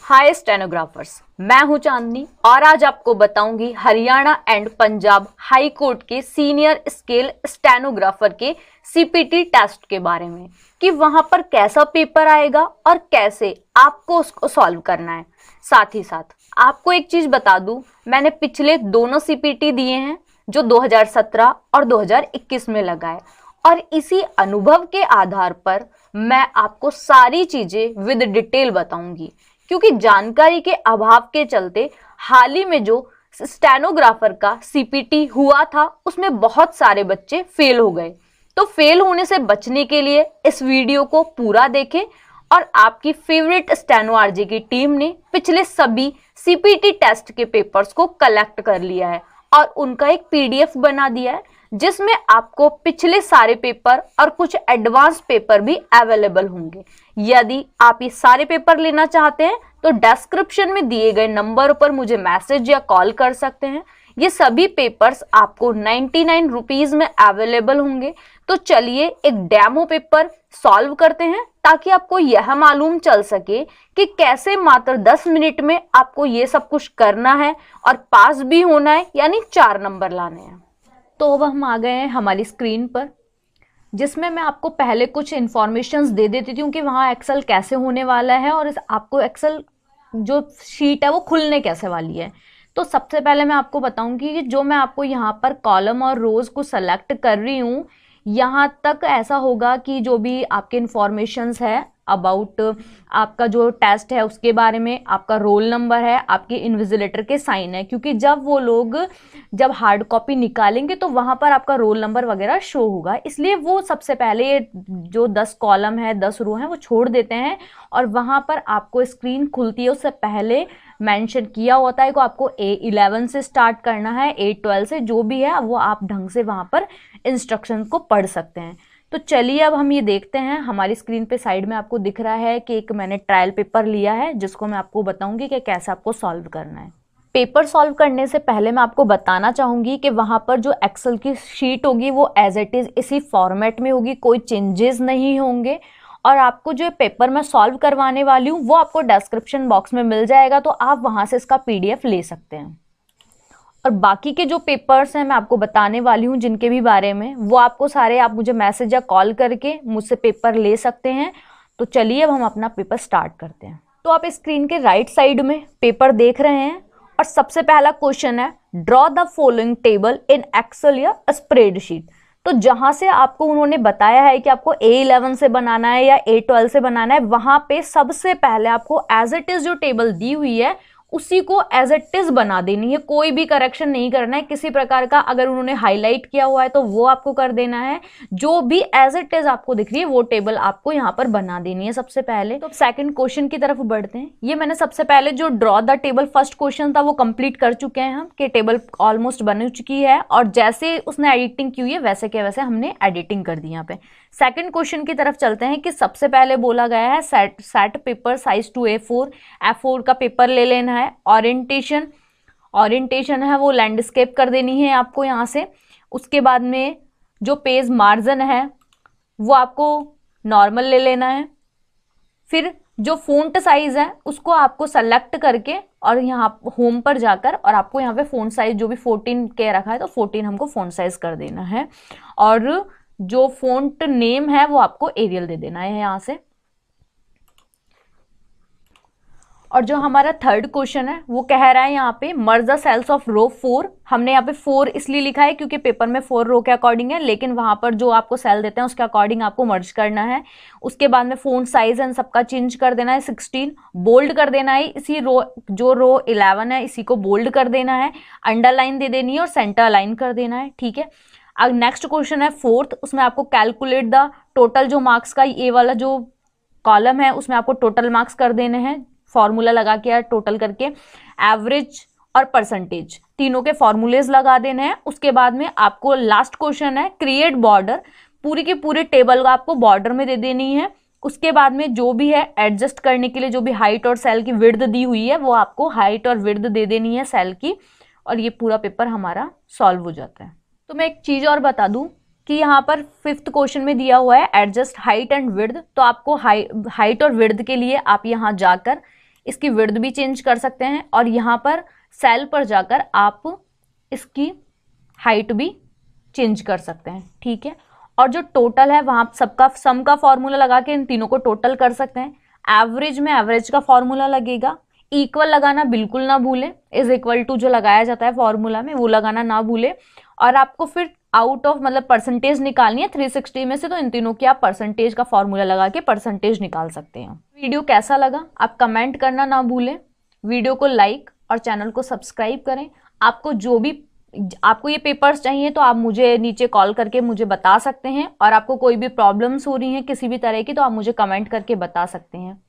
हाय stenographers, मैं हूं चांदनी और आज आपको बताऊंगी Haryana and Punjab high court के सीनियर स्केल स्टेनोग्राफर के सीपीटी टेस्ट के बारे में कि वहां पर कैसा पेपर आएगा और कैसे आपको उसको सॉल्व करना है। साथ ही साथ आपको एक चीज बता दूं, मैंने पिछले दोनों सीपीटी दिए हैं जो 2017 और 2021 में लगाए और इसी अनुभव के आधार पर मैं आपको सारी चीजें विद डिटेल बताऊंगी, क्योंकि जानकारी के अभाव के चलते हाल ही में जो स्टेनोग्राफर का सीपीटी हुआ था उसमें बहुत सारे बच्चे फेल हो गए। तो फेल होने से बचने के लिए इस वीडियो को पूरा देखें और आपकी फेवरेट स्टेनो आरजे की टीम ने पिछले सभी सीपीटी टेस्ट के पेपर्स को कलेक्ट कर लिया है और उनका एक पीडीएफ बना दिया है जिसमें आपको पिछले सारे पेपर और कुछ एडवांस पेपर भी अवेलेबल होंगे। यदि आप ये सारे पेपर लेना चाहते हैं तो डिस्क्रिप्शन में दिए गए नंबर पर मुझे मैसेज या कॉल कर सकते हैं। ये सभी पेपर्स आपको 99 रुपीज में अवेलेबल होंगे। तो चलिए एक डेमो पेपर सॉल्व करते हैं ताकि आपको यह मालूम चल सके कि कैसे मात्र 10 मिनट में आपको ये सब कुछ करना है और पास भी होना है, यानी 4 नंबर लाने हैं। तो अब हम आ गए हैं हमारी स्क्रीन पर, जिसमें मैं आपको पहले कुछ इन्फॉर्मेशंस दे देती हूँ कि वहाँ एक्सेल कैसे होने वाला है और आपको एक्सेल जो शीट है वो खुलने कैसे वाली है। तो सबसे पहले मैं आपको बताऊंगी कि जो मैं आपको यहाँ पर कॉलम और रोज को सेलेक्ट कर रही हूँ, यहाँ तक ऐसा होगा कि जो भी आपके इन्फॉर्मेशंस है अबाउट आपका जो टेस्ट है उसके बारे में, आपका रोल नंबर है, आपके इन्विजिलेटर के साइन है, क्योंकि जब वो लोग जब हार्ड कॉपी निकालेंगे तो वहाँ पर आपका रोल नंबर वगैरह शो होगा। इसलिए वो सबसे पहले जो 10 कॉलम है 10 रो हैं वो छोड़ देते हैं और वहाँ पर आपको स्क्रीन खुलती है उससे पहले मेंशन किया होता है कि आपको A11 से स्टार्ट करना है, A12 से, जो भी है वो आप ढंग से वहाँ पर इंस्ट्रक्शन को पढ़ सकते हैं। तो चलिए अब हम ये देखते हैं। हमारी स्क्रीन पे साइड में आपको दिख रहा है कि एक मैंने ट्रायल पेपर लिया है जिसको मैं आपको बताऊंगी कि कैसे आपको सॉल्व करना है। पेपर सॉल्व करने से पहले मैं आपको बताना चाहूँगी कि वहाँ पर जो एक्सेल की शीट होगी वो एज इट इज़ इसी फॉर्मेट में होगी, कोई चेंजेस नहीं होंगे। और आपको जो पेपर मैं सॉल्व करवाने वाली हूँ वो आपको डिस्क्रिप्शन बॉक्स में मिल जाएगा, तो आप वहाँ से इसका पीडीएफ ले सकते हैं। और बाकी के जो पेपर्स हैं मैं आपको बताने वाली हूँ जिनके भी बारे में, वो आपको सारे आप मुझे मैसेज या कॉल करके मुझसे पेपर ले सकते हैं। तो चलिए अब हम अपना पेपर स्टार्ट करते हैं। तो आप स्क्रीन के राइट साइड में पेपर देख रहे हैं और सबसे पहला क्वेश्चन है draw the following table in Excel या स्प्रेडशीट। तो जहां से आपको उन्होंने बताया है कि आपको A11 से बनाना है या A12 से बनाना है, वहां पे सबसे पहले आपको एज इट इज जो टेबल दी हुई है उसी को एज इट इज बना देनी है, कोई भी करेक्शन नहीं करना है किसी प्रकार का। अगर उन्होंने हाईलाइट किया हुआ है तो वो आपको कर देना है, जो भी एज इट इज आपको दिख रही है वो टेबल आपको यहाँ पर बना देनी है सबसे पहले। तो सेकंड क्वेश्चन की तरफ बढ़ते हैं। ये मैंने सबसे पहले जो draw the table first question था वो कंप्लीट कर चुके हैं हम, कि टेबल ऑलमोस्ट बन चुकी है और जैसे उसने एडिटिंग की हुई है वैसे के वैसे हमने एडिटिंग कर दी यहाँ पे। सेकंड क्वेश्चन की तरफ चलते हैं कि सबसे पहले बोला गया है set paper size to A4 का पेपर ले लेना है। ओरिएंटेशन है वो लैंडस्केप कर देनी है आपको यहाँ से। उसके बाद में जो पेज मार्जिन है वो आपको नॉर्मल ले लेना है। फिर जो फ़ॉन्ट साइज है उसको आपको सेलेक्ट करके और यहाँ होम पर जाकर और आपको यहाँ पे फ़ॉन्ट साइज जो भी 14 के रखा है तो 14 हमको फ़ॉन्ट साइज कर देना है। और जो फ़ॉन्ट नेम है वो आपको एरियल दे देना है यहाँ से। और जो हमारा थर्ड क्वेश्चन है वो कह रहा है यहाँ पे मर्ज द सेल्स ऑफ रो 4। हमने यहाँ पे 4 इसलिए लिखा है क्योंकि पेपर में 4 रो के अकॉर्डिंग है, लेकिन वहां पर जो आपको सेल देते हैं उसके अकॉर्डिंग आपको मर्ज करना है। उसके बाद में फ़ॉन्ट साइज एंड सबका चेंज कर देना है 16, बोल्ड कर देना है इसी रो जो रो 11 है इसी को बोल्ड कर देना है, अंडरलाइन दे देनी है और सेंटर लाइन कर देना है। ठीक है, अब नेक्स्ट क्वेश्चन है फोर्थ, उसमें आपको कैलकुलेट द टोटल जो मार्क्स का ये वाला जो कॉलम है उसमें आपको टोटल मार्क्स कर देने हैं, फॉर्मूला लगा के टोटल करके एवरेज और परसेंटेज तीनों के फॉर्मूलेज लगा देने हैं। उसके बाद में आपको लास्ट क्वेश्चन है क्रिएट बॉर्डर, पूरी की पूरी टेबल का आपको बॉर्डर में दे देनी है। उसके बाद में जो भी है एडजस्ट करने के लिए जो भी हाइट और सेल की विड्थ दी हुई है वो आपको हाइट और विड्थ दे देनी है सेल की, और ये पूरा पेपर हमारा सॉल्व हो जाता है। तो मैं एक चीज़ और बता दूं कि यहाँ पर 5th क्वेश्चन में दिया हुआ है एडजस्ट हाइट एंड विड्थ, तो आपको हाइट और विड्थ के लिए आप यहाँ जाकर इसकी विड्थ भी चेंज कर सकते हैं और यहाँ पर सेल पर जाकर आप इसकी हाइट भी चेंज कर सकते हैं, ठीक है। और जो टोटल है वहाँ सबका सम का फॉर्मूला लगा के इन तीनों को टोटल कर सकते हैं। एवरेज में एवरेज का फॉर्मूला लगेगा, इक्वल लगाना बिल्कुल ना भूलें, इज इक्वल टू जो लगाया जाता है फॉर्मूला में वो लगाना ना भूलें। और आपको फिर आउट ऑफ मतलब परसेंटेज निकालनी है 360 में से, तो इन तीनों की आप परसेंटेज का फॉर्मूला लगा के परसेंटेज निकाल सकते हैं। वीडियो कैसा लगा आप कमेंट करना ना भूलें, वीडियो को लाइक और चैनल को सब्सक्राइब करें। आपको ये पेपर्स चाहिए तो आप मुझे नीचे कॉल करके मुझे बता सकते हैं, और आपको कोई भी प्रॉब्लम्स हो रही हैं किसी भी तरह की तो आप मुझे कमेंट करके बता सकते हैं।